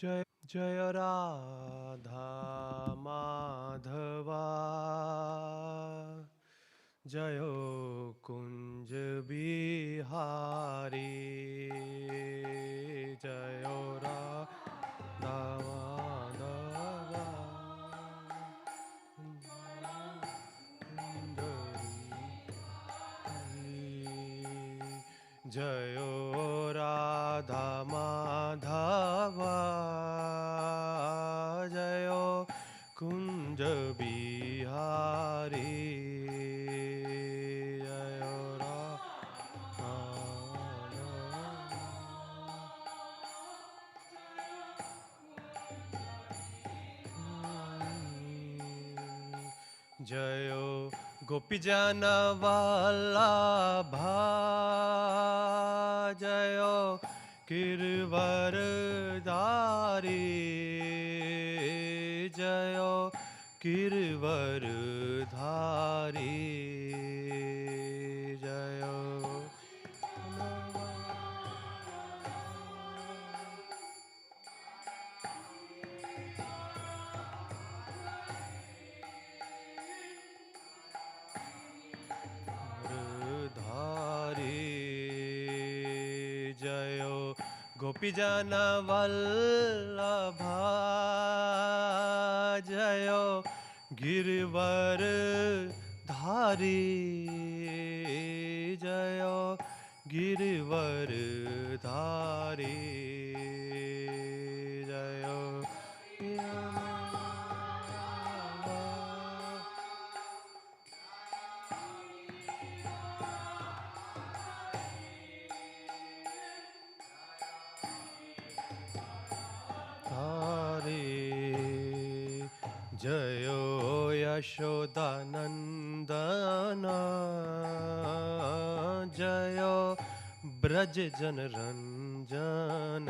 जय राधा माधवा जयो कुंज बिहारी जयो राधा माधवा जयो राधा माधवा जयो कुंज बिहारी जयो राधा जयो गोपीजन वल्लभा जयो गिरवरधारी जयो गिरवरधारी जयो जयो गोपीजन वल्लभा जयो गिरवर धारी जयो गिरवर धारी जयो जयो यशोदानंदन जयो ब्रज जनरंजन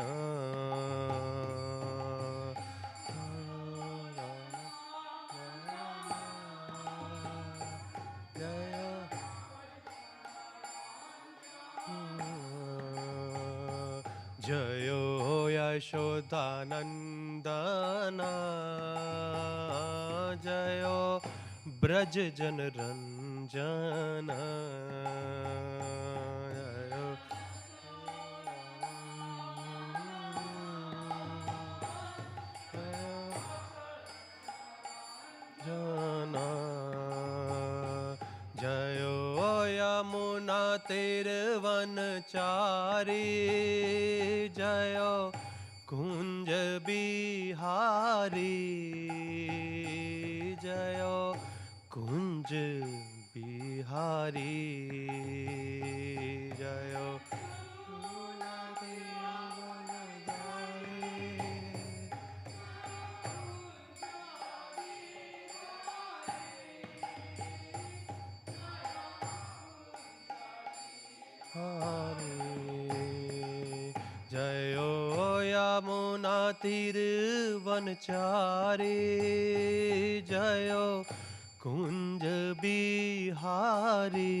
जयो यशोदानंदन जयो ब्रज जनरंजन जयो यमुना तीरवनचारी जयो कुंज बिहारी जयो कुंज बिहारी जयो जयो यमुना तीरवनचारी जयो कुंज बिहारी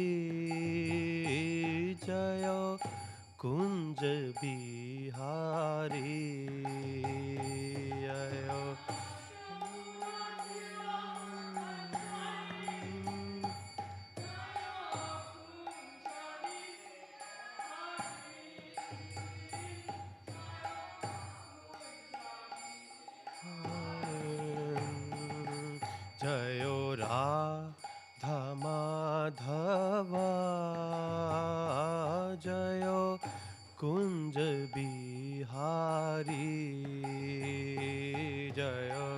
जयो कुंज बिहारी जयो जयो राधा माधवा जयो कुंज बिहारी जयो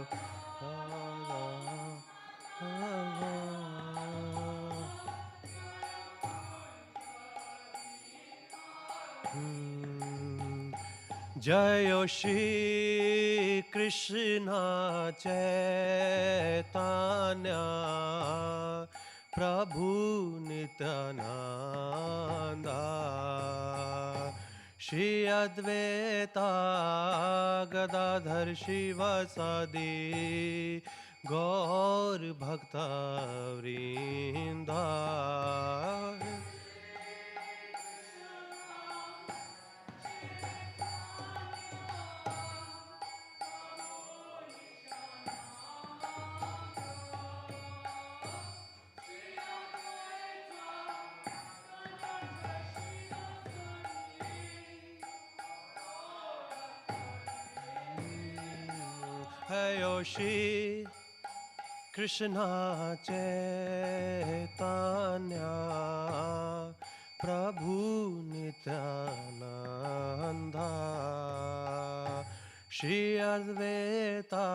जयो श्री कृष्ण चैतन्य प्रभु नित्यानंद श्री अद्वैता गदाधर शिवासादि गौर भक्तवृंद Hayo Shri Krishna Chaitanya Prabhu Nityananda Shri Advaita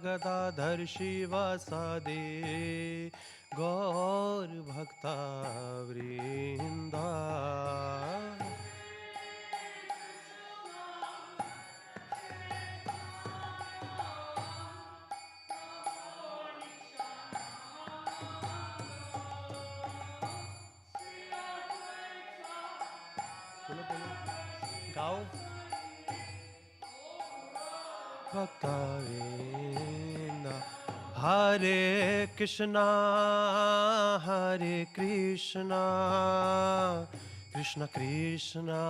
Gadadhar Shivasadi Gaur Bhakta Vrinda. Gaur Bhakta Vrinda. Hare Krishna, Hare Krishna, Krishna Krishna,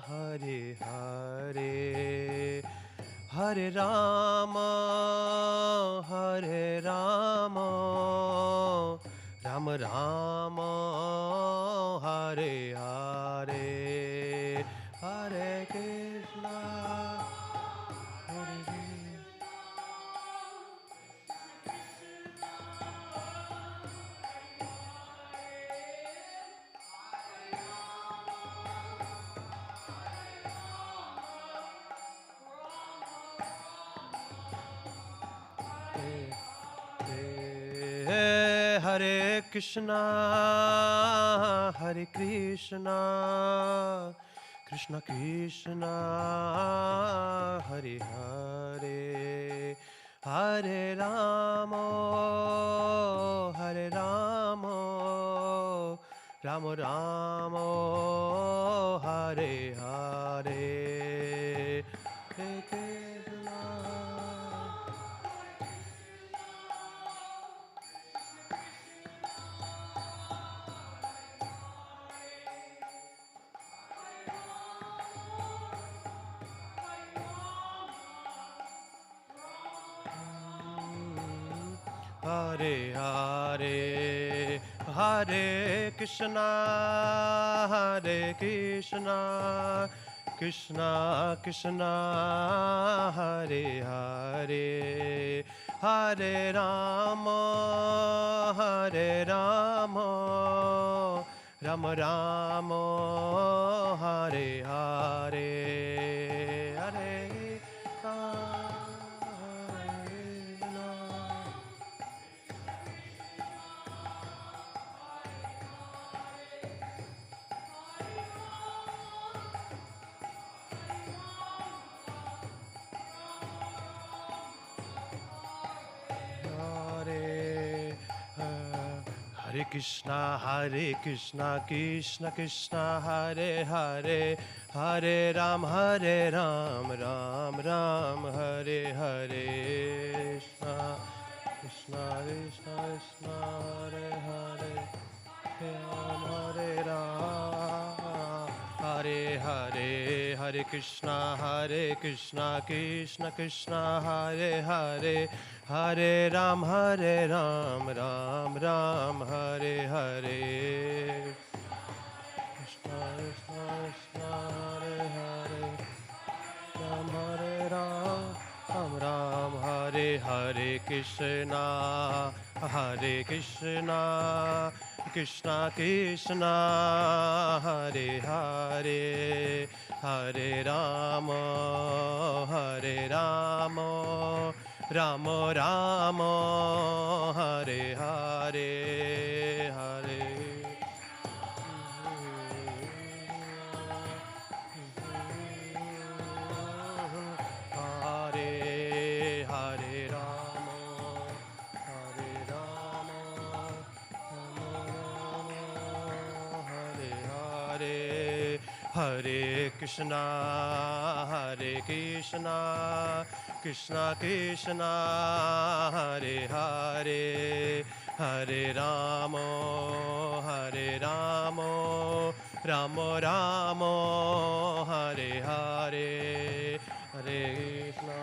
Hare Hare, Hare Rama, Hare Rama, Rama Rama, Hare Hare, Hare Krishna, Hare Krishna. Hare Krishna, Hare Krishna, Krishna Krishna, Hare Hare, Hare Rama, Hare Rama, Rama Rama, Hare Hare, Hare Krishna. Hare Hare, Hare Krishna, Hare Krishna, Krishna Krishna, Hare Hare, Hare Rama, Hare Rama, Rama Rama, Hare Hare, Hare Hare Krishna, Hare Krishna, Krishna Krishna, Hare Hare, Hare Ram, Ram Ram, Hare Hare, Krishna Krishna, Krishna Hare Hare, Hare Ram, Hare Hare, Hare Krishna, Krishna Krishna, Hare Hare, Hare Ram, Ram Ram, Hare Hare, Krishna Krishna, Krishna Hare Hare, Ram Hare Ram, Ram Ram, Hare Hare, Krishna Krishna, Krishna Krishna, Hare Hare, Hare Rama, Rama Rama, Hare Hare, Hare Hare Krishna, Krishna Krishna, Hare Hare, Hare Rama, Rama Rama, Hare Hare, Hare Krishna,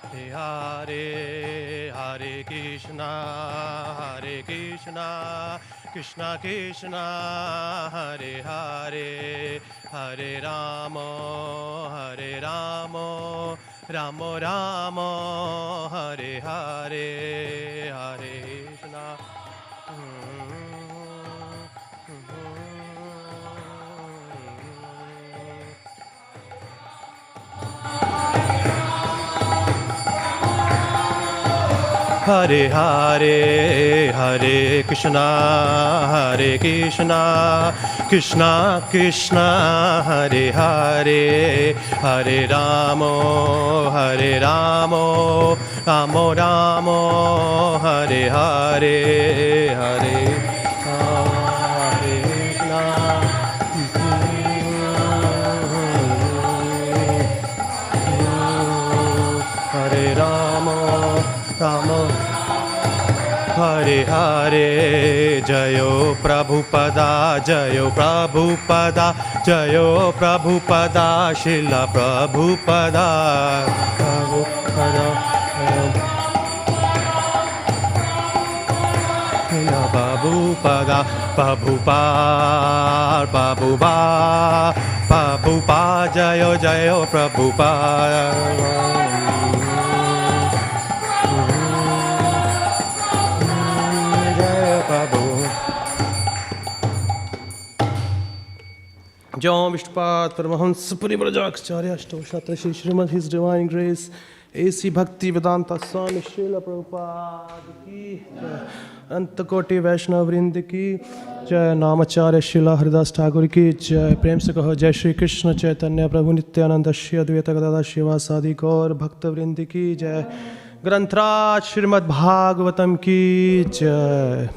Hare Hare Hare Krishna Krishna Krishna Hare Hare Hare Rama Rama Rama Hare Hare Hare Krishna Hare Hare Hare Krishna Krishna Krishna Hare Hare Hare Rama Rama Rama Hare Hare Hare Hare Rama Rama Hare Hare Jayo Prabhupada Jayo Prabhupada Jayo Prabhupada Srila Prabhupada Prabhupada Prabhupada Prabhupada Jayo Jayo Prabhupada Jam Vishnupada Paramahamsa Parivrajacharya Ashtoshatra Shri Srimad His Divine Grace A.C. Bhakti Vedanta Swami Srila Prabhupada ki Antakoti Vaishnava Vrind ki Jai Namacharya Srila Haridas Thakur ki Jai Prem se kaho Jai Shri Krishna Chaitanya Prabhu Nityananda Shri Advaita Gadadhar Shivasadi Gaur Bhakta Vrind ki Jai Grantraj Srimad Bhagavatam ki Jai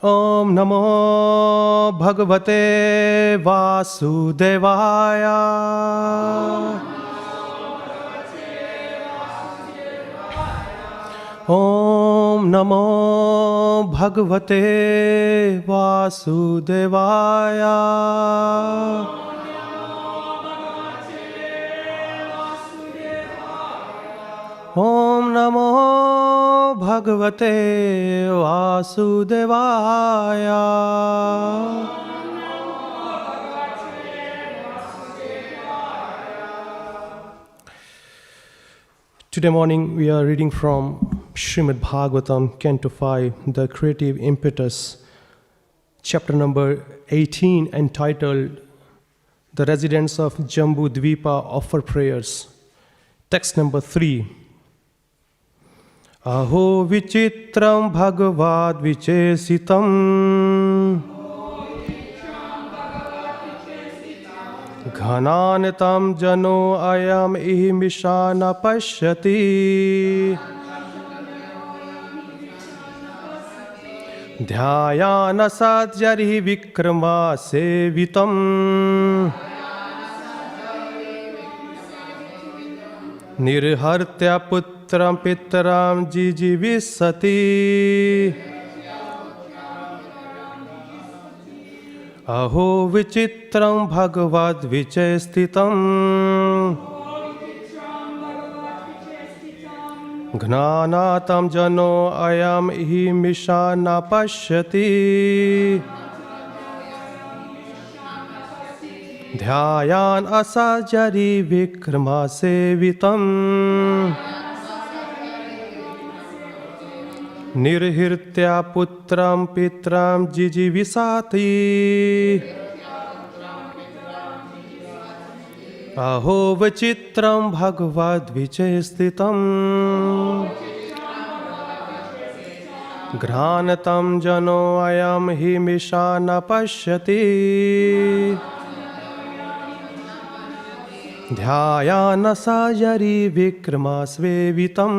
Om Namo Bhagavate Vasudevaya Om Namo Bhagavate Vasudevaya Om Namo Bhagavate Vasudevaya Today morning we are reading from Srimad Bhagavatam, Canto 5, The Creative Impetus, chapter number 18, entitled The Residents of Jambu Dvipa Offer Prayers. Text number 3. Aho vicitraṁ bhagavad-viceṣṭitaṁ ghnantaṁ jano ayam miṣan paśyati dhyāyann asad yarhi vikarma sevituṁ nirhṛtya putraṁ pitaraṁ jijīviṣati aho vicitraṁ bhagavad-viceṣṭitaṁ ghnantaṁ jano ayam miṣan paśyati dhyāyann asad yarhi vikarma sevituṁ nirhṛtya putraṁ pitaraṁ jijīviṣati aho vicitraṁ bhagavad-viceṣṭitaṁ ghnantaṁ jano ayam miṣan paśyati dhyāyann asad yarhi vikarma sevituṁ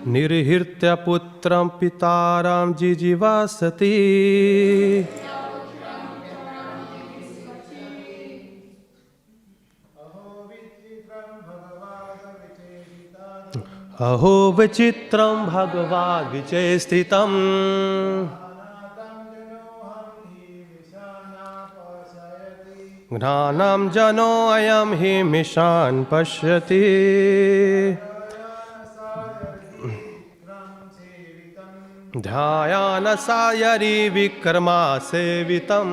nirhṛtya putraṁ pitaraṁ jijīviṣati aho vicitraṁ bhagavad-viceṣṭitaṁ Gnanam jano ayam hi miṣan paśyati. Dhyāyann asad yarhi vikarma sevituṁ.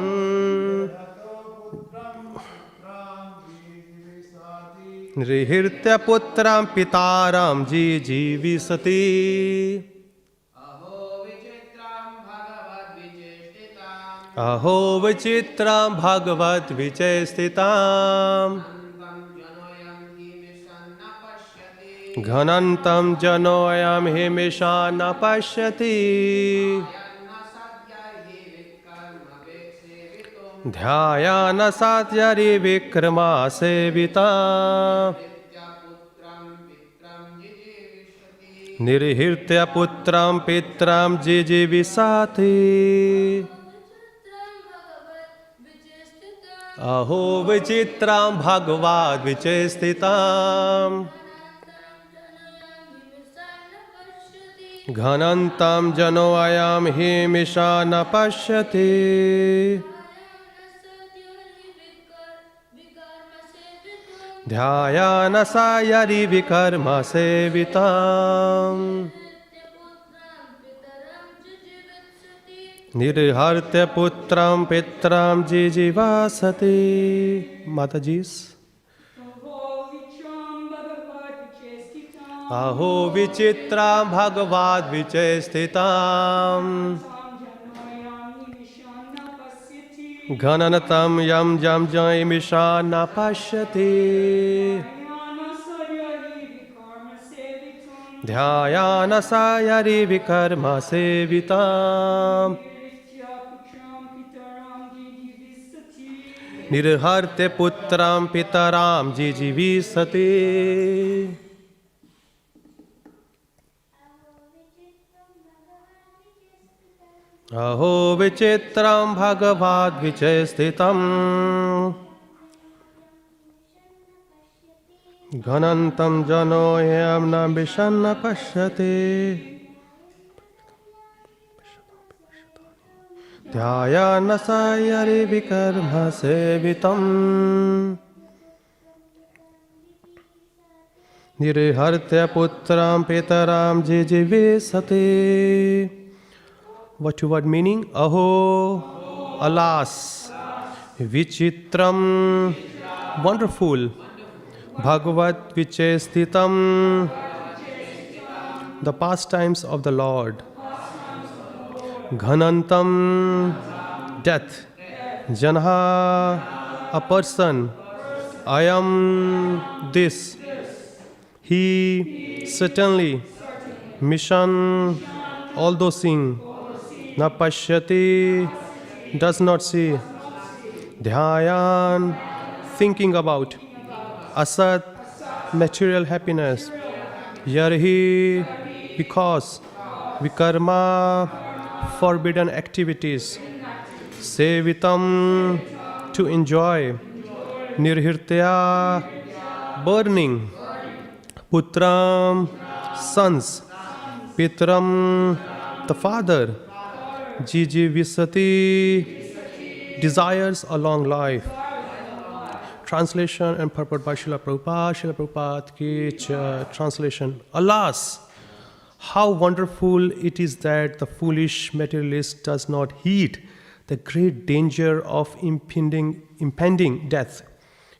nirhṛtya putraṁ pitaraṁ jijīviṣati. Aho vicitraṁ bhagavad-viceṣṭitaṁ. Ghnantaṁ jano ayam hi miṣan paśyati. dhyāyann asad yarhi vikarma sevituṁ. nirhṛtya putraṁ pitaraṁ jijīviṣati. Aho vicitraṁ bhagavad-viceṣṭitaṁ. ghnantaṁ jano ayam hi miṣan paśyati. dhyāyann asad yarhi vikarma sevituṁ. nirhṛtya putraṁ pitaraṁ jijīviṣati. Mataji's. Aho vicitraṁ bhagavad-viceṣṭitaṁ. ghnantaṁ yam jam jai miṣan paśyati. dhyāyann asad yarhi vikarma sevituṁ. nirhṛtya putraṁ pitaraṁ jijīviṣati. Aho vicitraṁ bhagavad-viceṣṭitaṁ. ghnantaṁ jano ayam na miṣan paśyati. dhyāyann asad yarhi vikarma sevituṁ. nirhṛtya putraṁ pitaraṁ jijīviṣati. What meaning? Aho, alas, vicitraṁ, wonderful, bhagavad-viceṣṭitaṁ, the pastimes of the Lord. Ghnantaṁ, death. Janha, a person. Ayam, this. He, certainly. Miṣan, all those things. Na paśyati, does not see. Dhyāyann, thinking about. Asad, material happiness. Yarhi, because. Vikarma, forbidden activities. Sevituṁ, to enjoy. Nirhṛtya, burning. Putraṁ, sons. Pitaraṁ, the father. Jijīviṣati, desires a long life. Translation and purport by Srila Prabhupada. Srila Prabhupada ki translation. Alas, how wonderful it is that the foolish materialist does not heed the great danger of impending death.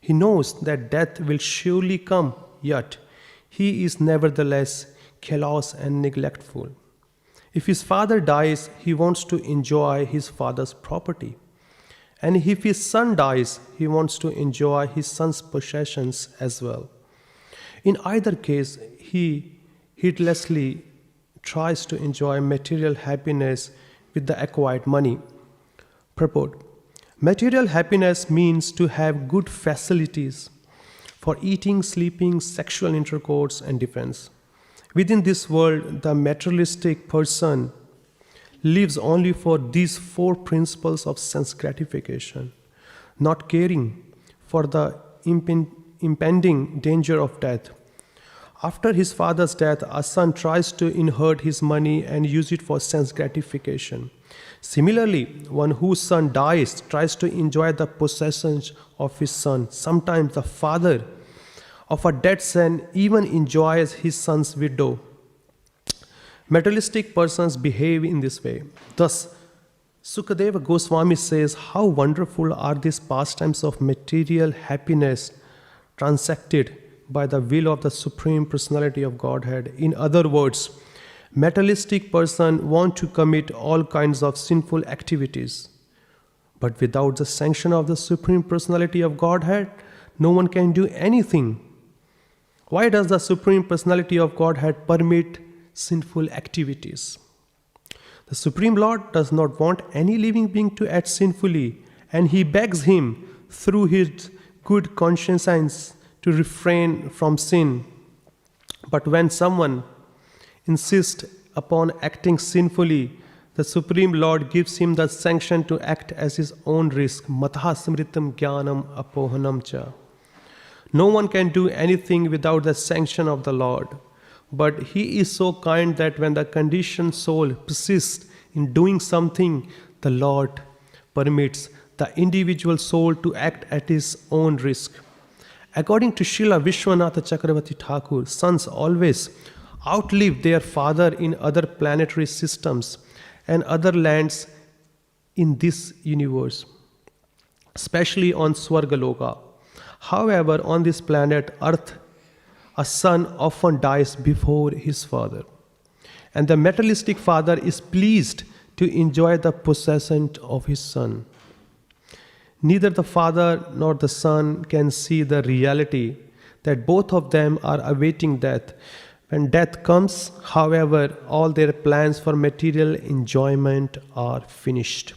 He knows that death will surely come, yet he is nevertheless callous and neglectful. If his father dies, he wants to enjoy his father's property. And if his son dies, he wants to enjoy his son's possessions as well. In either case, he heedlessly tries to enjoy material happiness with the acquired money. Purport. Material happiness means to have good facilities for eating, sleeping, sexual intercourse, and defense. Within this world, the materialistic person lives only for these four principles of sense gratification, not caring for the impending danger of death. After his father's death, a son tries to inherit his money and use it for sense gratification. Similarly, one whose son dies tries to enjoy the possessions of his son. Sometimes the father of a dead son even enjoys his son's widow. Materialistic persons behave in this way. Thus, Sukadeva Goswami says, how wonderful are these pastimes of material happiness transacted by the will of the Supreme Personality of Godhead. In other words, materialistic persons want to commit all kinds of sinful activities. But without the sanction of the Supreme Personality of Godhead, no one can do anything. Why does the Supreme Personality of Godhead permit sinful activities? The Supreme Lord does not want any living being to act sinfully, and he begs him through his good conscience to refrain from sin. But when someone insists upon acting sinfully, the Supreme Lord gives him the sanction to act at his own risk. Matah smritam jnanam apohanam cha. No one can do anything without the sanction of the Lord. But he is so kind that when the conditioned soul persists in doing something, the Lord permits the individual soul to act at his own risk. According to Srila Vishwanatha Chakravarti Thakur, sons always outlive their father in other planetary systems and other lands in this universe, especially on Swargaloka. However, on this planet Earth, a son often dies before his father, and the materialistic father is pleased to enjoy the possession of his son. Neither the father nor the son can see the reality that both of them are awaiting death. When death comes, however, all their plans for material enjoyment are finished.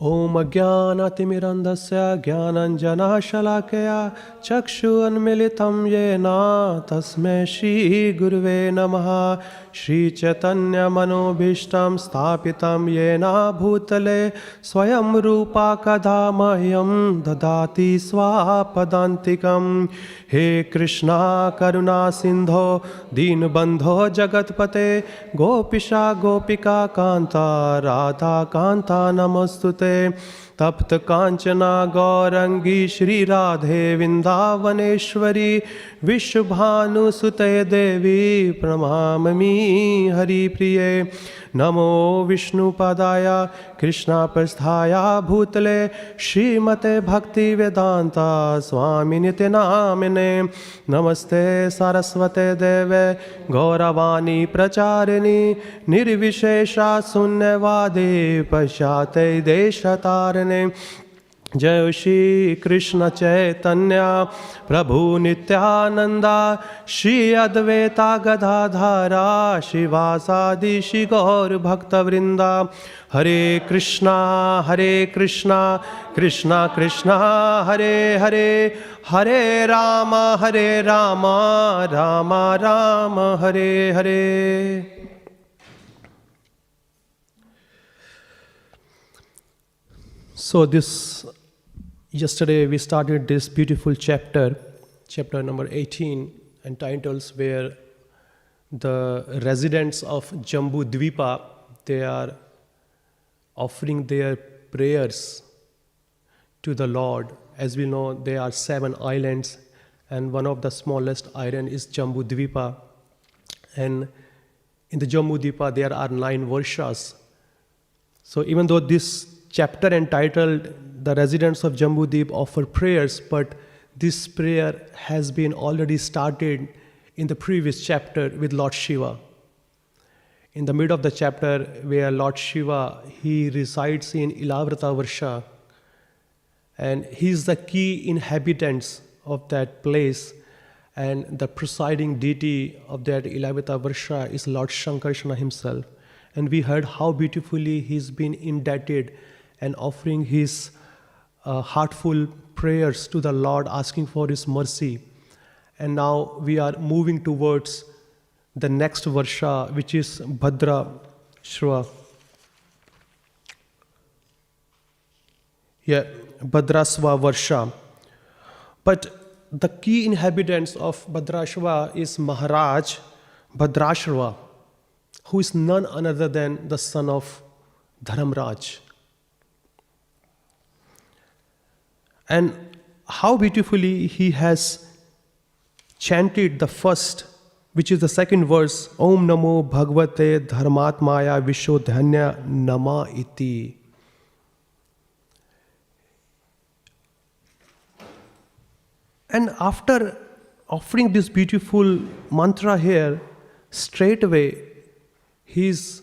Om Ajnanatimirandasya Jnananjana Shalakaya Chakshu Anmilitam Yena Tasmai Shri Guruve Namaha Shri Chaitanya Manobhishtam Sthapitam Yena Bhutale Swayam Rupa Kadamahyam Dadati Swapadantikam. He Krishna Karuna Sindho Deenbandho Jagatpate Gopisha Gopika Kanta Radha Kanta Namostute Tapta Kanchana Gaurangi Shri Radhe Vrindavaneshwari Vishwabhanu Sute Devi Pramamami Hari Priye. Namo Vishnu Padaya Krishna Pasthaya Bhutale Shrimate Bhakti Vedanta Swami Nityanamine. Namaste Saraswate Deve Gauravani Pracharini Nirvishesha Sunyavadi Paśyati Deshatarane. Jai Shri Krishna Chaitanya Prabhu Nityananda Shri Advaita Gadadhara Shivasadi Shri Gaur Bhakta Vrinda. Hare Krishna Krishna Krishna Hare Hare Hare Rama Rama Rama Hare Hare. So yesterday we started this beautiful chapter number 18, entitled where the residents of Jambu Dvipa, they are offering their prayers to the Lord. As we know, there are 7 islands, and one of the smallest island is Jambu Dvipa. And in the Jambu Dvipa there are 9 varshas. So even though this chapter entitled The Residents of Jambu Dvip Offer Prayers, but this prayer has been already started in the previous chapter with Lord Shiva. In the middle of the chapter where Lord Shiva, he resides in Ilavrata Varsha, and he is the key inhabitant of that place, and the presiding deity of that Ilavrata Varsha is Lord Shankarshana himself. And we heard how beautifully he's been indebted and offering his heartful prayers to the Lord, asking for his mercy. And now we are moving towards the next Varsha, which is Bhadra Shra. Bhadrasva Varsha. But the key inhabitants of Bhadrashva is Maharaj Bhadrashva, who is none other than the son of Dharamraj. And how beautifully he has chanted the first, which is the second verse, Om Namo Bhagavate Dharmatmaya Vishodhanya Nama Iti. And after offering this beautiful mantra here, straight away, his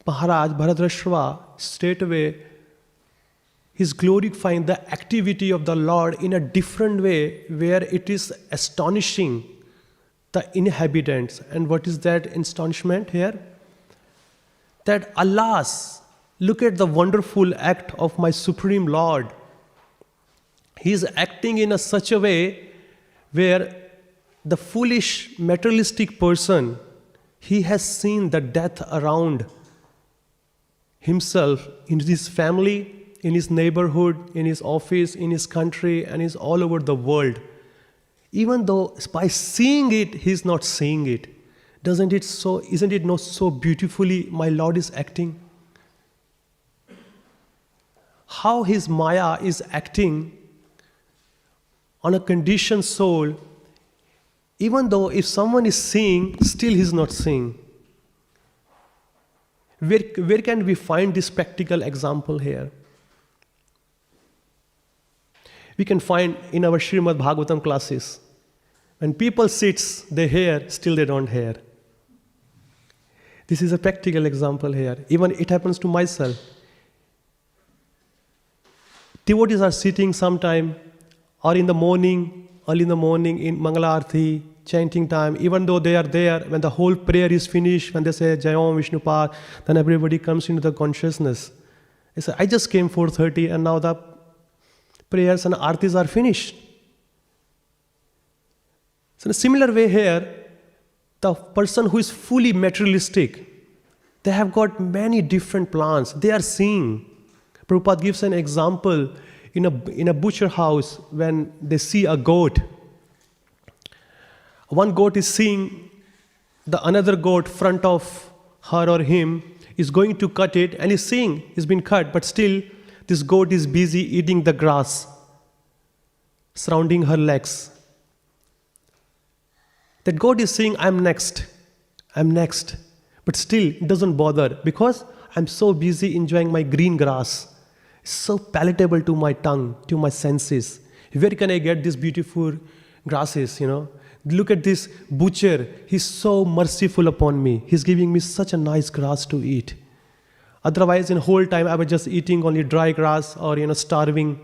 Maharaj Bhadrashva, straight away, he's glorifying the activity of the Lord in a different way, where it is astonishing the inhabitants. And what is that astonishment here? That, alas, look at the wonderful act of my Supreme Lord. He is acting in such a way where the foolish materialistic person, he has seen the death around himself, in his family, in his neighborhood, in his office, in his country, and is all over the world. Even though by seeing it, he is not seeing it. Isn't it not so beautifully my Lord is acting? How his Maya is acting on a conditioned soul, even though if someone is seeing, still he is not seeing. Where can we find this practical example here? We can find in our Srimad Bhagavatam classes. When people sit, they hear, still they don't hear. This is a practical example here. Even it happens to myself. Devotees are sitting sometime, or in the morning, early in the morning, in Mangala Arati, chanting time, even though they are there, when the whole prayer is finished, when they say Jano Vishnupad, then everybody comes into the consciousness. They say, I just came 4:30 and now the prayers and artis are finished. So in a similar way here, the person who is fully materialistic, they have got many different plans. They are seeing. Prabhupada gives an example in a butcher house when they see a goat. One goat is seeing the another goat front of her or him is going to cut it, and is seeing it's been cut, but still this goat is busy eating the grass surrounding her legs. That goat is saying, I'm next, but still it doesn't bother because I'm so busy enjoying my green grass. It's so palatable to my tongue, to my senses. Where can I get these beautiful grasses, Look at this butcher. He's so merciful upon me. He's giving me such a nice grass to eat. Otherwise, in the whole time, I was just eating only dry grass or, starving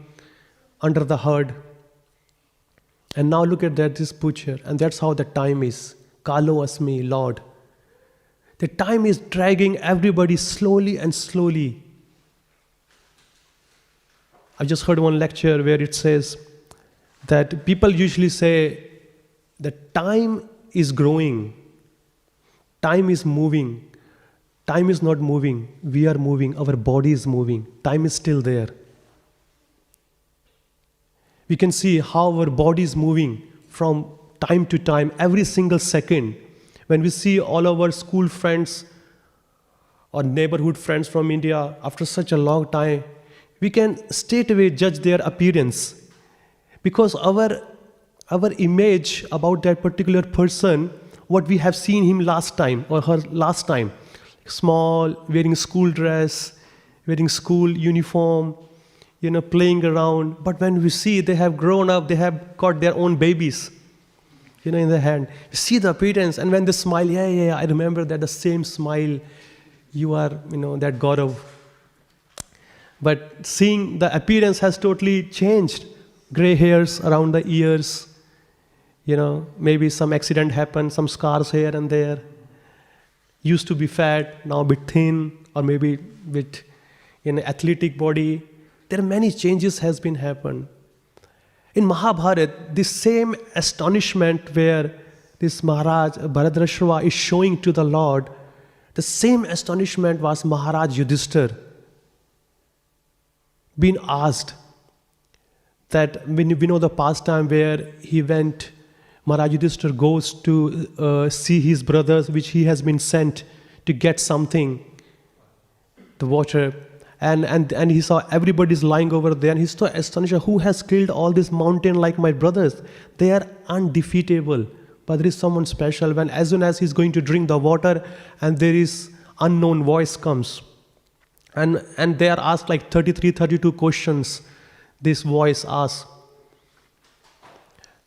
under the herd. And now look at that, this butcher. And that's how the time is. Kalo asmi, Lord. The time is dragging everybody slowly and slowly. I just heard one lecture where it says that people usually say that time is growing, time is moving, time is not moving, we are moving, our body is moving, time is still there. We can see how our body is moving from time to time, every single second. When we see all our school friends or neighborhood friends from India, after such a long time, we can straight away judge their appearance. Because our image about that particular person, what we have seen him last time or her last time, small, wearing school dress, wearing school uniform, playing around. But when we see they have grown up, they have got their own babies, in the hand. You see the appearance, and when they smile, yeah, I remember that the same smile, you are, that Gaurav. But seeing the appearance has totally changed. Gray hairs around the ears, maybe some accident happened, some scars here and there. Used to be fat, now a bit thin, or maybe with athletic body. There are many changes has been happened. In Mahabharata, this same astonishment where this Maharaj Bhadrashva is showing to the Lord, the same astonishment was Maharaj Yudhishthira being asked that we know the pastime where he went, Maharaj Yudhishthira goes to see his brothers, which he has been sent to get something, the water, and he saw everybody's lying over there, and he's so astonished, who has killed all this mountain like my brothers? They are undefeatable, but there is someone special. When as soon as he's going to drink the water, and there is unknown voice comes, and they are asked like 33, 32 questions. This voice asks,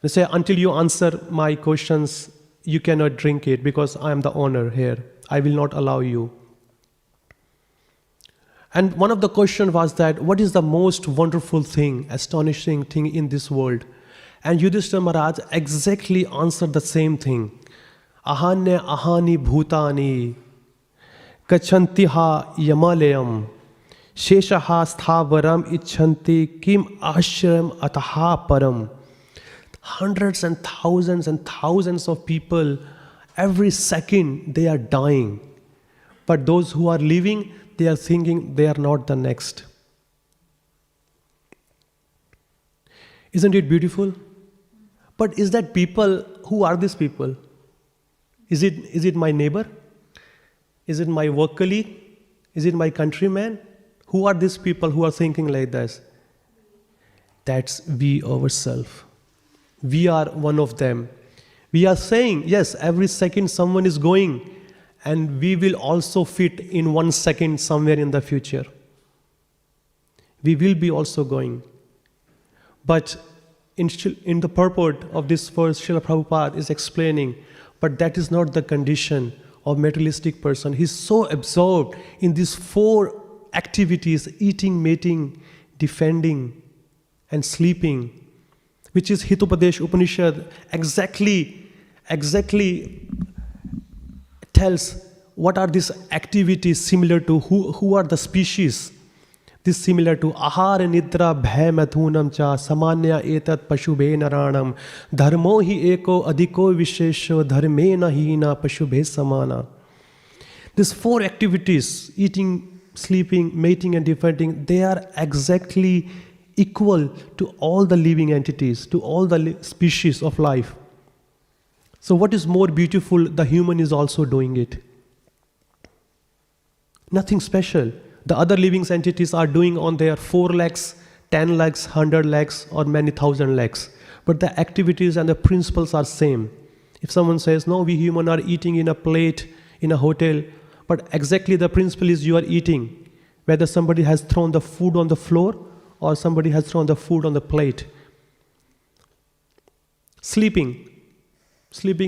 they say, until you answer my questions, you cannot drink it, because I am the owner here. I will not allow you. And one of the questions was that, what is the most wonderful thing, astonishing thing in this world? And Yudhishthira Maharaj exactly answered the same thing. Ahanya ahani bhutani kachantiha yamalayam sheshaha sthavaram icchanti kim ashram ataha param. Hundreds and thousands of people, every second they are dying. But those who are living, they are thinking they are not the next. Isn't it beautiful? But is that people, who are these people? Is it my neighbor? Is it my work colleague? Is it my countryman? Who are these people who are thinking like this? That's we ourselves. We are one of them. We are saying, yes, every second someone is going, and we will also fit in 1 second somewhere in the future. We will be also going. But in the purport of this verse, Srila Prabhupada is explaining, but that is not the condition of materialistic person. He's so absorbed in these 4 activities, eating, mating, defending, and sleeping, which is Hitopadesh Upanishad exactly tells what are these activities similar to, who are the species. This similar to ahara nidra bhay mathunam cha samanya etat pashubhe naranam dharmo hi eko adhiko vishesho dharmena hina pashubhe samana. These 4 activities, eating, sleeping, mating and defending, they are exactly equal to all the living entities, to all the species of life. So what is more beautiful? The human is also doing it. Nothing special. The other living entities are doing on their 4 legs, 10 legs, 100 legs, or many thousand legs. But the activities and the principles are same. If someone says, no, we human are eating in a plate, in a hotel, but exactly the principle is you are eating. Whether somebody has thrown the food on the floor, or somebody has thrown the food on the plate. Sleeping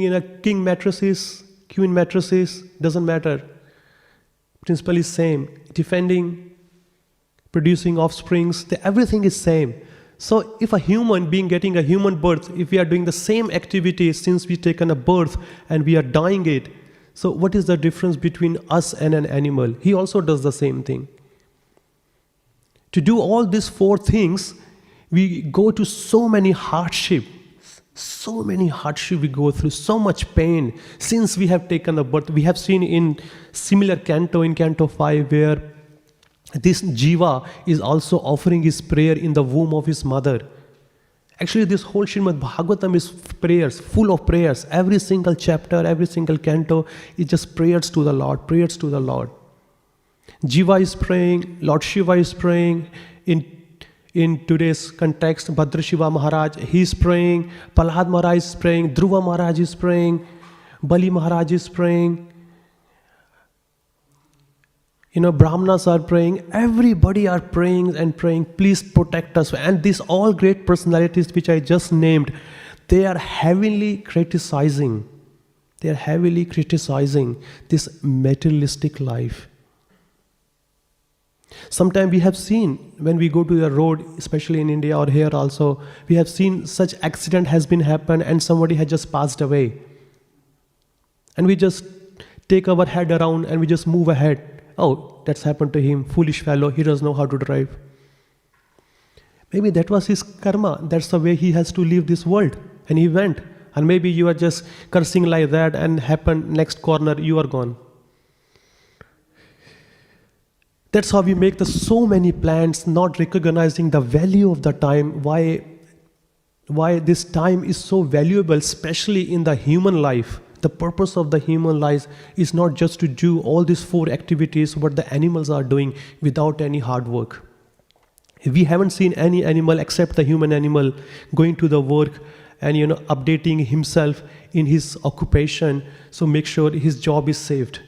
in a king mattresses, queen mattresses, doesn't matter. Principle is same. Defending, producing offsprings, everything is same. So if a human being getting a human birth, if we are doing the same activity since we've taken a birth and we are dying it, so what is the difference between us and an animal? He also does the same thing. To do all these 4 things, we go to so many hardship we go through, so much pain since we have taken the birth. We have seen in similar canto, in canto 5, where this jiva is also offering his prayer in the womb of his mother. Actually, this whole Srimad Bhagavatam is prayers, full of prayers. Every single chapter, every single canto is just prayers to the Lord, prayers to the Lord. Jiva is praying, Lord Shiva is praying. In today's context, Bhadra Shiva Maharaj, he is praying. Prahlad Maharaj is praying. Dhruva Maharaj is praying. Bali Maharaj is praying. Brahmanas are praying. Everybody are praying and praying. Please protect us. And these all great personalities which I just named, they are heavily criticizing. They are heavily criticizing this materialistic life. Sometimes we have seen, when we go to the road, especially in India or here also, we have seen such accident has been happened and somebody has just passed away. And we just take our head around and we just move ahead. Oh, that's happened to him, foolish fellow, he doesn't know how to drive. Maybe that was his karma, that's the way he has to leave this world. And he went. And maybe you are just cursing like that and happened next corner, you are gone. That's how we make so many plans, not recognizing the value of the time, why this time is so valuable, especially in the human life. The purpose of the human life is not just to do all these 4 activities what the animals are doing without any hard work. We haven't seen any animal except the human animal going to the work and updating himself in his occupation, so make sure his job is saved.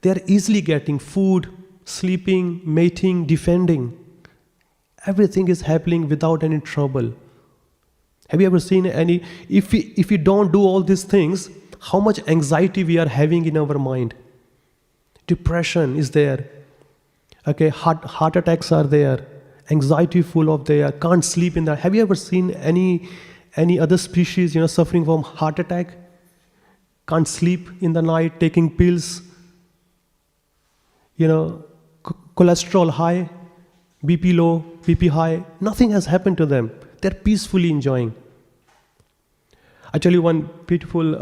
They are easily getting food, sleeping, mating, defending. Everything is happening without any trouble. Have you ever seen any, if we don't do all these things, how much anxiety we are having in our mind? Depression is there. Okay, heart attacks are there. Anxiety full of there. Can't sleep in there. Have you ever seen any other species, suffering from heart attack? Can't sleep in the night, taking pills. Cholesterol high, BP low, BP high. Nothing has happened to them. They're peacefully enjoying. I tell you one beautiful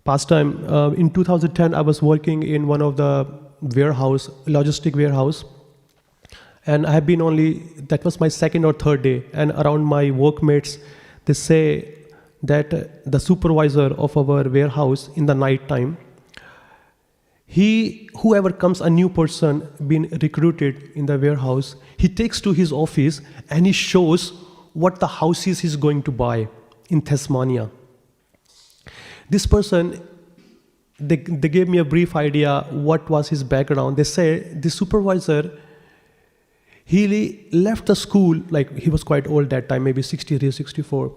pastime. In 2010, I was working in one of the logistic warehouse. And I have been that was my 2nd or 3rd day. And around my workmates, they say that the supervisor of our warehouse in the night time, whoever comes, a new person being recruited in the warehouse, he takes to his office and he shows what the houses he's going to buy in Tasmania. This person, they gave me a brief idea what was his background. They say the supervisor, he left the school, like he was quite old that time, maybe 63 or 64.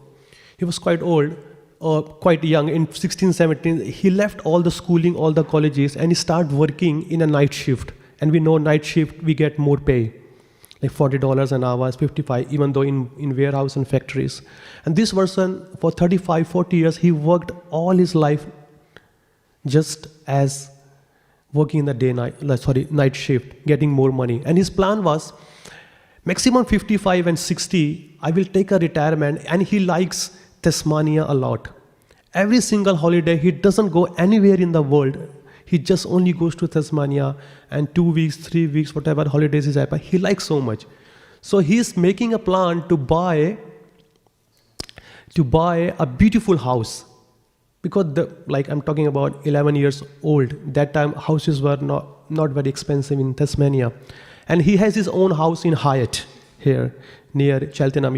He was quite old, or quite young, in 16, 17. He left all the schooling, all the colleges, and he started working in a night shift. And we know night shift, we get more pay, like $40 an hour, 55, even though in warehouse and factories. And this person, for 35, 40 years, he worked all his life just as working in the night shift, getting more money. And his plan was, maximum 55 and 60, I will take a retirement, and he likes Tasmania a lot. Every single holiday, he doesn't go anywhere in the world. He just only goes to Tasmania, and 2 weeks, 3 weeks, whatever holidays is happening, he likes so much. So he's making a plan to buy a beautiful house. Because I'm talking about 11 years old. That time houses were not very expensive in Tasmania. And he has his own house in Hyatt here near Cheltenham.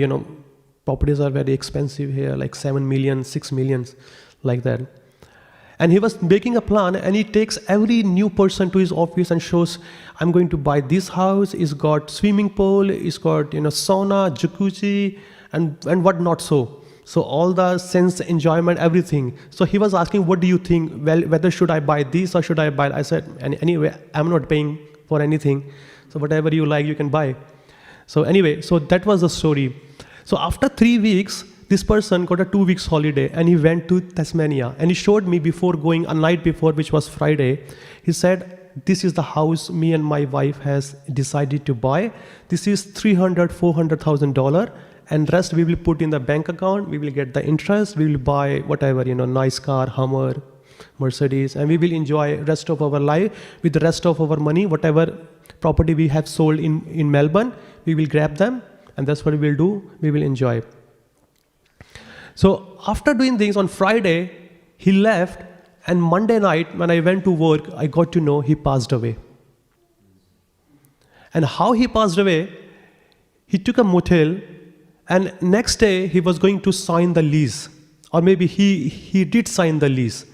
Properties are very expensive here, like 7 million, 6 million, like that. And he was making a plan, and he takes every new person to his office and shows, I'm going to buy this house, it's got swimming pool, it's got sauna, jacuzzi, and what not so. So all the sense, enjoyment, everything. So he was asking, what do you think? Well, whether should I buy this or should I buy? I said, anyway, I'm not paying for anything. So whatever you like, you can buy. So anyway, so that was the story. So after 3 weeks, this person got a 2 weeks holiday, and he went to Tasmania. And he showed me before going, a night before, which was Friday. He said, this is the house me and my wife has decided to buy. This is $300,000, $400,000. And rest we will put in the bank account. We will get the interest. We will buy whatever, nice car, Hummer, Mercedes. And we will enjoy rest of our life with the rest of our money. Whatever property we have sold in Melbourne, we will grab them. And that's what we will do. We will enjoy. So after doing things on Friday, he left. And Monday night, when I went to work, I got to know he passed away. And how he passed away, he took a motel, and next day he was going to sign the lease. Or maybe he did sign the lease.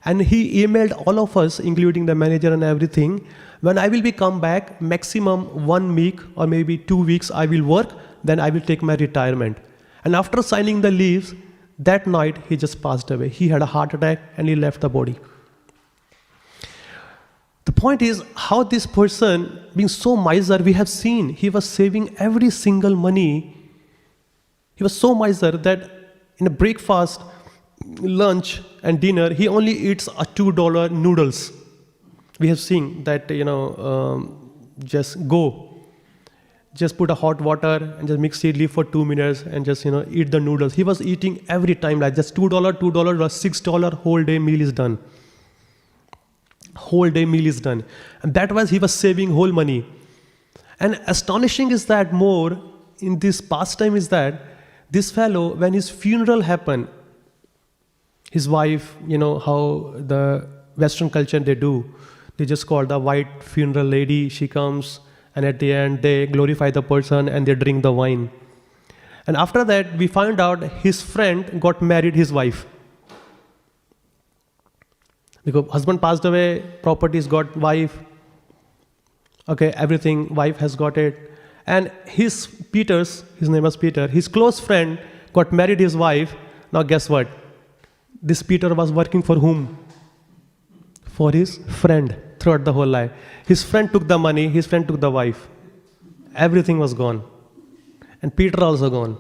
And he emailed all of us, including the manager and everything, when I will be come back, maximum 1 week or maybe 2 weeks I will work, then I will take my retirement. And after signing the lease, that night he just passed away. He had a heart attack and he left the body. The point is how this person, being so miser, we have seen, he was saving every single money. He was so miser that in a breakfast, lunch and dinner, he only eats a $2 noodles. We have seen that, just put a hot water and just mix idli for 2 minutes and just, eat the noodles. He was eating every time like just $2, $6, whole day meal is done. whole day meal is done. And that was, he was saving whole money. And astonishing is that more in this pastime is that this fellow, when his funeral happened, his wife, how the Western culture they do, they just call the white funeral lady, she comes, and at the end they glorify the person and they drink the wine. And after that, we find out his friend got married his wife. Because husband passed away, properties got wife, okay, everything, wife has got it. And his name was Peter, his close friend got married his wife. Now guess what? This Peter was working for whom? For his friend throughout the whole life. His friend took the money, his friend took the wife. Everything was gone. And Peter also gone.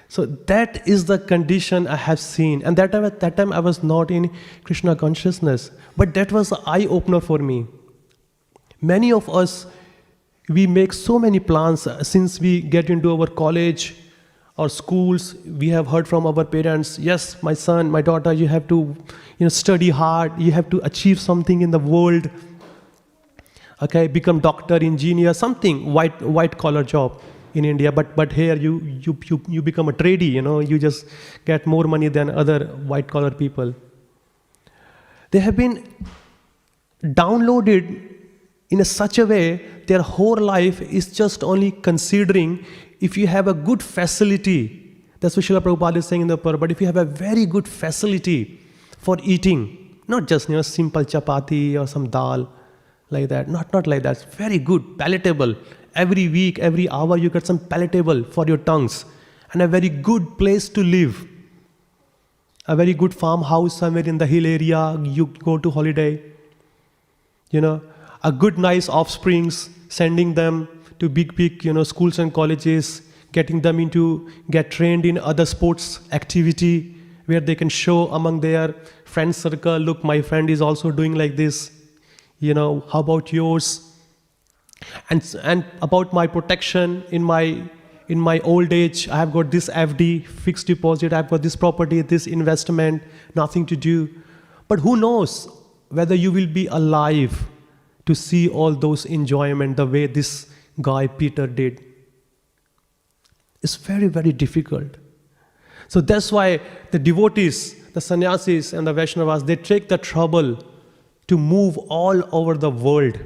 So that is the condition I have seen. And at that time I was not in Krishna consciousness. But that was an eye-opener for me. Many of us, we make so many plans since we get into our college or schools. We have heard from our parents, yes, my son, my daughter, you have to study hard. You have to achieve something in the world. Okay, become doctor, engineer, something, white collar job in India. But here you become a tradie, you just get more money than other white collar people. They have been downloaded in such a way, their whole life is just only considering if you have a good facility. That's what Srila Prabhupada is saying in the Param. But if you have a very good facility for eating, not just simple chapati or some dal like that, not like that. It's very good, palatable. Every week, every hour you get some palatable for your tongues. And a very good place to live. A very good farmhouse somewhere in the hill area, you go to holiday. A good nice offsprings, sending them to big schools and colleges, getting them get trained in other sports activity where they can show among their friend circle, look, my friend is also doing like this, how about yours? And about my protection in my old age, I have got this FD, fixed deposit, I have got this property, this investment, nothing to do. But who knows whether you will be alive to see all those enjoyment the way this guy Peter did. It's very, very difficult. So that's why the devotees, the sannyasis and the Vaishnavas, they take the trouble to move all over the world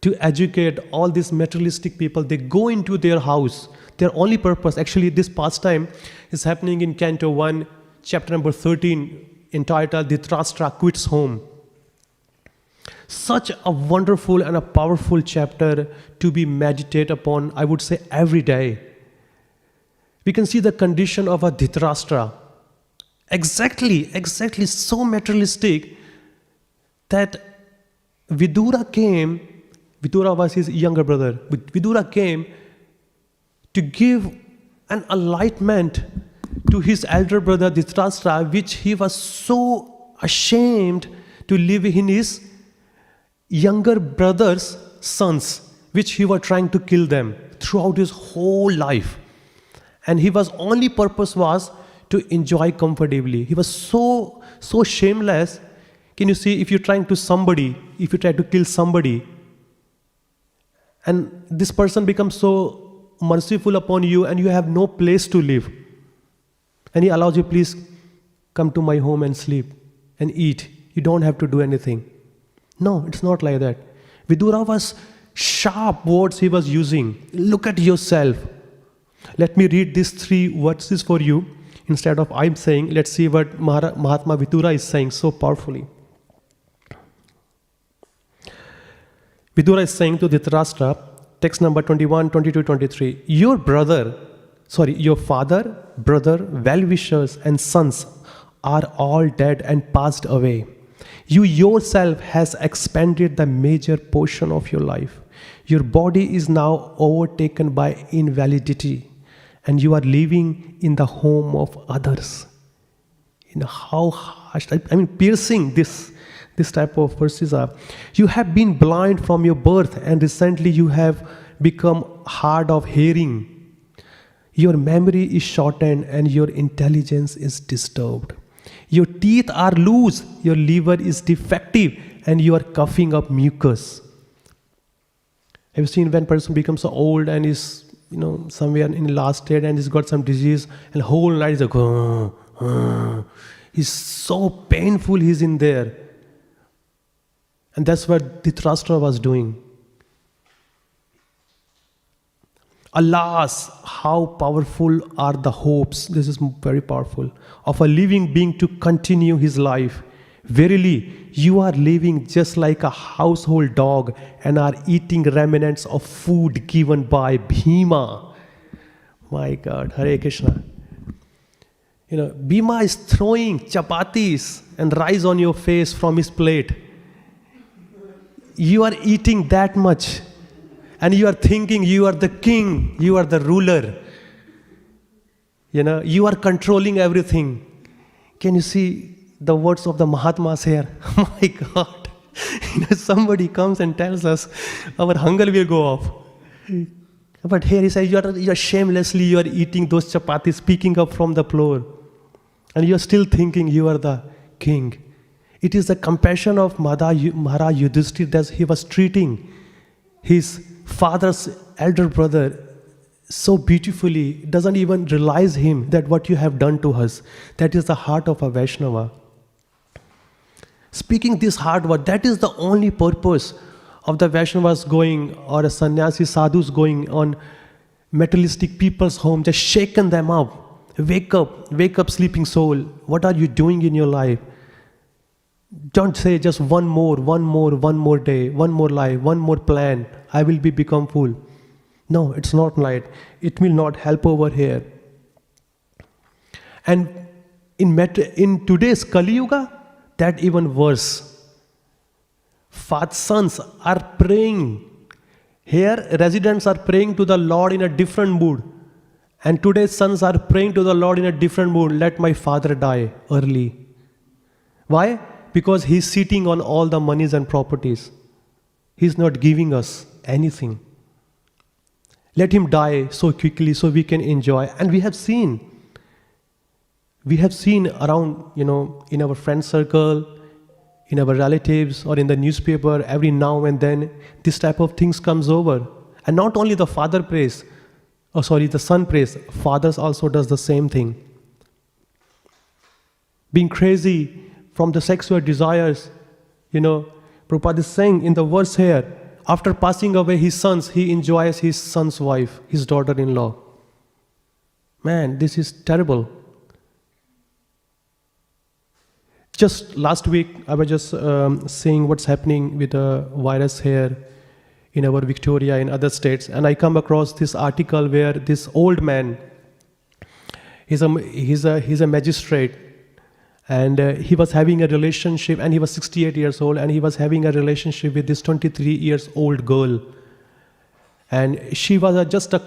to educate all these materialistic people. They go into their house. Their only purpose, actually this pastime is happening in Canto 1, chapter number 13, entitled Dhritarashtra Quits Home. Such a wonderful and a powerful chapter to be meditated upon, I would say, every day. We can see the condition of a Dhritarashtra. Exactly, so materialistic that Vidura was his younger brother. Vidura came to give an enlightenment to his elder brother Dhritarashtra, which he was so ashamed to live in his younger brother's sons, which he was trying to kill them throughout his whole life. And his only purpose was to enjoy comfortably. He was so shameless. Can you see, if you're trying to if you try to kill somebody, and this person becomes so merciful upon you and you have no place to live, and he allows you, please come to my home and sleep and eat. You don't have to do anything. No, it's not like that. Vidura was sharp words he was using. Look at yourself. Let me read these 3 verses for you. Instead of I'm saying, let's see what Mahatma Vidura is saying so powerfully. Vidura is saying to Dhritarashtra, text number 21, 22, 23. Your father, brother, well-wishers and sons are all dead and passed away. You yourself has expended the major portion of your life. Your body is now overtaken by invalidity, and you are living in the home of others. How harsh, piercing this type of verses are. You have been blind from your birth, and recently you have become hard of hearing. Your memory is shortened, and your intelligence is disturbed. Your teeth are loose, your liver is defective, and you are coughing up mucus. Have you seen when person becomes so old and is, somewhere in the last state and he's got some disease and whole night is like, he's so painful he's in there. And that's what Dhritarashtra was doing. Alas, how powerful are the hopes, this is very powerful, of a living being to continue his life. Verily, you are living just like a household dog and are eating remnants of food given by Bhima. My God, Hare Krishna. Bhima is throwing chapatis and rice on your face from his plate. You are eating that much. And you are thinking you are the king, you are the ruler. You are controlling everything. Can you see the words of the Mahatmas here? My God. Somebody comes and tells us our hunger will go off. But here he says, you are shamelessly, you are eating those chapatis, picking up from the floor. And you are still thinking you are the king. It is the compassion of Maharaj Yudhishthira that he was treating his father's elder brother so beautifully, doesn't even realize him that what you have done to us. That is the heart of a Vaishnava. Speaking this hard word, that is the only purpose of the Vaishnavas going, or a sannyasi sadhus going on materialistic people's home, just shaken them up. Wake up sleeping soul. What are you doing in your life? Don't say just one more day, one more life, one more plan. I will become full. No, it's not right. It will not help over here. And in today's Kali Yuga, that even worse. Sons are praying. Here, residents are praying to the Lord in a different mood. And today's sons are praying to the Lord in a different mood. Let my father die early. Why? Because he's sitting on all the monies and properties. He's not giving us anything. Let him die so quickly so we can enjoy. And we have seen around, in our friend circle, in our relatives, or in the newspaper, every now and then, this type of things comes over. And not only the father prays, the son prays, fathers also does the same thing. Being crazy from the sexual desires, Prabhupada is saying in the verse here, after passing away his sons, he enjoys his son's wife, his daughter-in-law. Man, this is terrible. Just last week, I was just seeing what's happening with the virus here in our Victoria, in other states, and I come across this article where this old man, he's a magistrate, and he was having a relationship, and he was 68 years old, and he was having a relationship with this 23 years old girl, and she was just a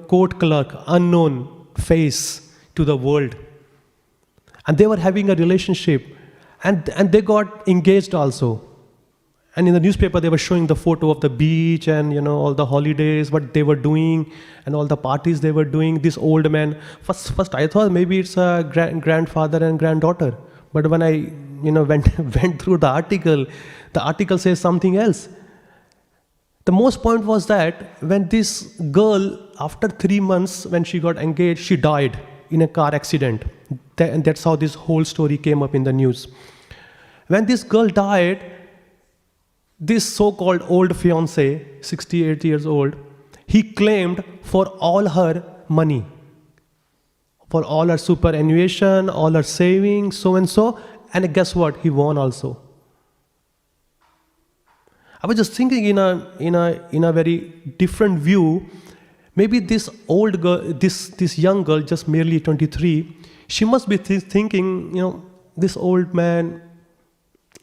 court clerk, unknown face to the world. And they were having a relationship, and they got engaged also. And in the newspaper, they were showing the photo of the beach and, all the holidays, what they were doing, and all the parties they were doing. This old man, first I thought maybe it's a grandfather and granddaughter. But when I, went through the article says something else. The most point was that when this girl, after 3 months, when she got engaged, she died in a car accident. And that's how this whole story came up in the news. When this girl died, this so-called old fiancé, 68 years old, he claimed for all her money, for all her superannuation, all her savings, so and so, and guess what? He won also. I was just thinking in a very different view. Maybe this old girl, this young girl, just merely 23, she must be thinking, this old man,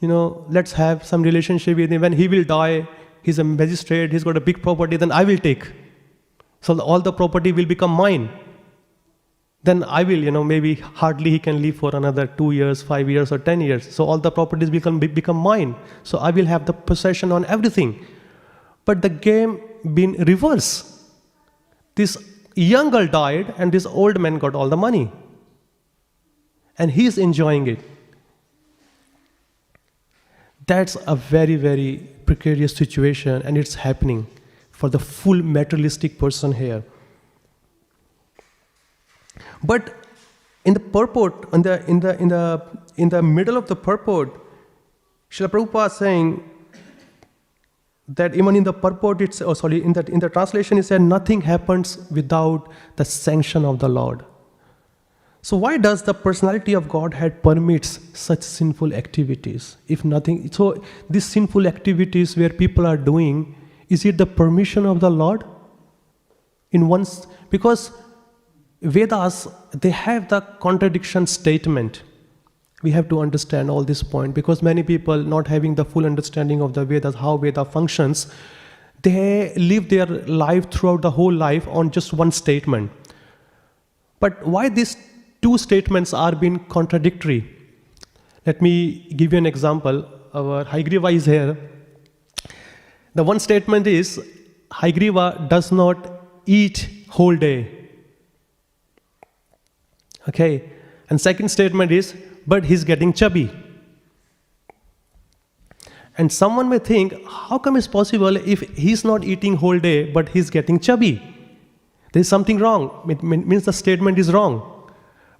let's have some relationship with him. When he will die, he's a magistrate, he's got a big property, then I will take. So all the property will become mine. Then I will, maybe hardly he can live for another 2 years, 5 years, or 10 years. So all the properties become mine. So I will have the possession on everything. But the game been reversed. This young girl died, and this old man got all the money. And he is enjoying it. That's a very, very precarious situation, and it's happening for the full materialistic person here. But in the purport, in the middle of the purport, Srila Prabhupada is saying that even in the purport, in the translation, he said nothing happens without the sanction of the Lord. So why does the personality of Godhead permits such sinful activities? If nothing, so these sinful activities where people are doing, is it the permission of the Lord? Because Vedas, they have the contradiction statement. We have to understand all this point, because many people not having the full understanding of the Vedas, how Veda functions, they live their life throughout the whole life on just one statement. But why these two statements are being contradictory? Let me give you an example. Our Haigriva is here. The one statement is, Haigriva does not eat whole day. Okay. And second statement is, but he's getting chubby. And someone may think, how come it's possible if he's not eating whole day, but he's getting chubby? There's something wrong. It means the statement is wrong.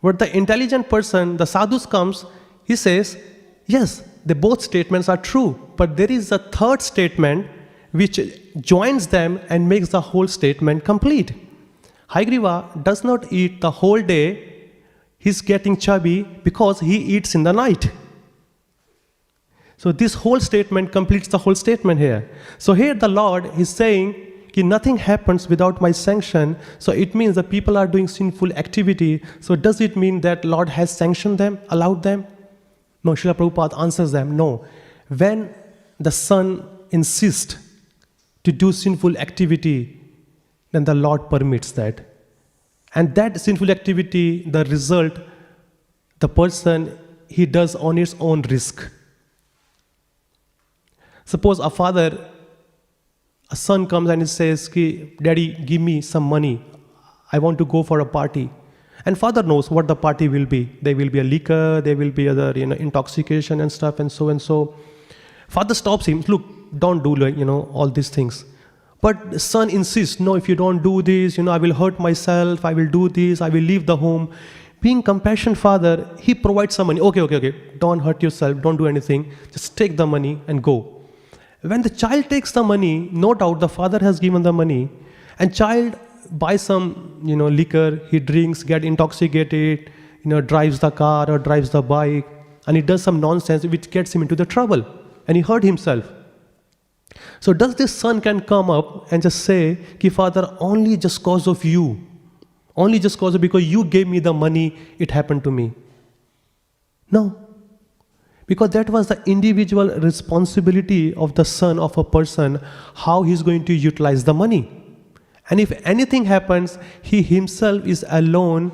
But the intelligent person, the sadhus comes, he says, yes, the both statements are true, but there is a third statement which joins them and makes the whole statement complete. Haigriva does not eat the whole day. He's getting chubby because he eats in the night. So this whole statement completes the whole statement here. So here the Lord is saying, nothing happens without my sanction. So it means the people are doing sinful activity. So does it mean that Lord has sanctioned them, allowed them? No, Srila Prabhupada answers them, no. When the son insists to do sinful activity, then the Lord permits that. And that sinful activity, the result, the person, he does on his own risk. Suppose a son comes and he says, Daddy, give me some money. I want to go for a party. And father knows what the party will be. There will be a liquor, there will be other, intoxication and stuff and so and so. Father stops him, look, don't do all these things. But the son insists, no, if you don't do this, I will hurt myself, I will do this, I will leave the home. Being compassionate father, he provides some money. Okay, don't hurt yourself, don't do anything. Just take the money and go. When the child takes the money, no doubt the father has given the money, and child buys some, liquor, he drinks, get intoxicated, drives the car or drives the bike, and he does some nonsense which gets him into the trouble, and he hurt himself. So does this son can come up and just say, Father, only just cause of you, because you gave me the money, it happened to me? No. Because that was the individual responsibility of the son of a person, how he's going to utilize the money. And if anything happens, he himself is alone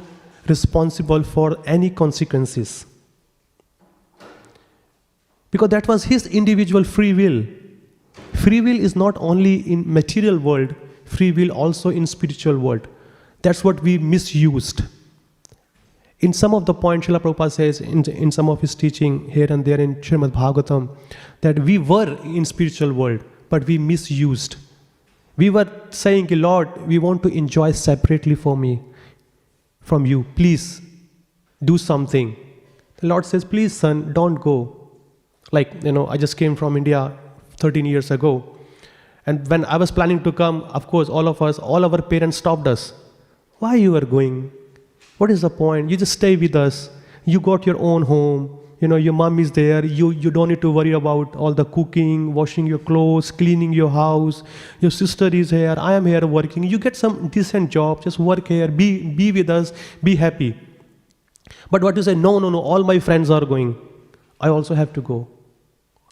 responsible for any consequences. Because that was his individual free will. Free will is not only in material world, free will also in spiritual world. That's what we misused. In some of the points, Srila Prabhupada says in some of his teaching here and there in Srimad Bhagavatam, that we were in spiritual world, but we misused. We were saying, Lord, we want to enjoy separately from you. Please do something. The Lord says, please son, don't go. Like, I just came from India 13 years ago. And when I was planning to come, of course, all our parents stopped us. Why you are going? What is the point? You just stay with us. You got your own home. Your mom is there. You don't need to worry about all the cooking, washing your clothes, cleaning your house. Your sister is here. I am here working. You get some decent job. Just work here. Be with us. Be happy. But what you say? No. All my friends are going. I also have to go.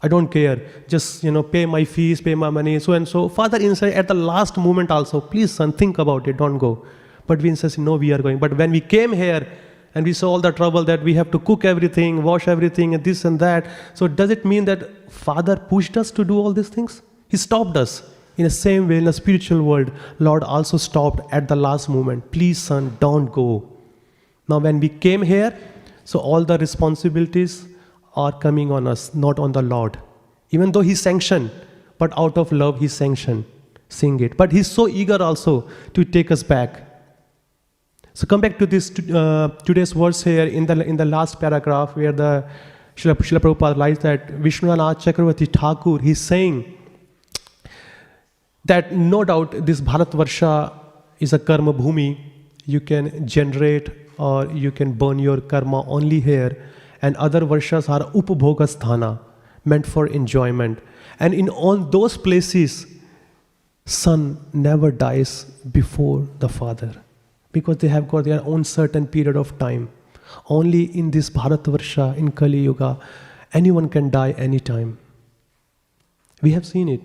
I don't care. Just, pay my fees, pay my money, so and so. Father inside at the last moment also, please son, think about it. Don't go. But we insist, no, we are going. But when we came here and we saw all the trouble that we have to cook everything, wash everything, and this and that. So does it mean that Father pushed us to do all these things? He stopped us. In the same way, in the spiritual world, Lord also stopped at the last moment. Please, son, don't go. Now when we came here, so all the responsibilities are coming on us, not on the Lord. Even though he sanctioned, but out of love he sanctioned, sing it. But he's so eager also to take us back. So come back to this today's verse here in the last paragraph, where the Srila Prabhupada writes that Vishnunanath Chakravarti Thakur, he's saying that no doubt this Bharatvarsha is a karma bhumi. You can generate or you can burn your karma only here, and other varshas are upabhoga sthana, meant for enjoyment. And in all those places, son never dies before the father, because they have got their own certain period of time. Only in this Bharatvarsha, in Kali Yuga, anyone can die anytime. We have seen it.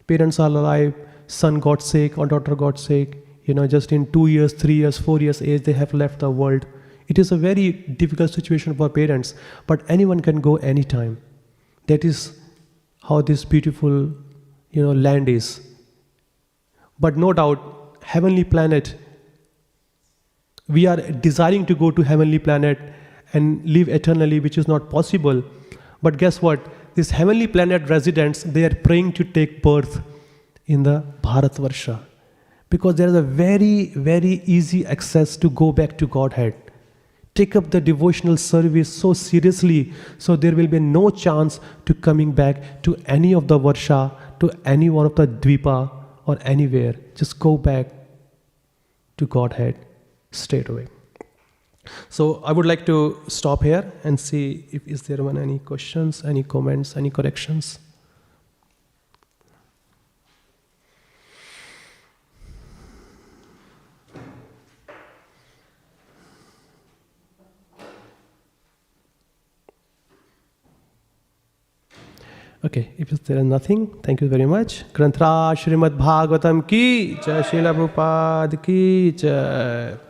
Parents are alive, son got sick or daughter got sick, just in 2 years, 3 years, 4 years age, they have left the world. It is a very difficult situation for parents, but anyone can go anytime. That is how this beautiful, land is. But no doubt, heavenly planet, we are desiring to go to heavenly planet and live eternally, which is not possible. But guess what? These heavenly planet residents, they are praying to take birth in the Bharatvarsha, because there is a very, very easy access to go back to Godhead. Take up the devotional service so seriously, so there will be no chance to coming back to any of the Varsha, to any one of the Dvipa or anywhere. Just go back to Godhead straight away. So I would like to stop here and see if is there any questions, any comments, any corrections. Okay, if there is nothing, thank you very much. Grantra Srimad Bhagavatam ki jai, Srila Prabhupada ki jai.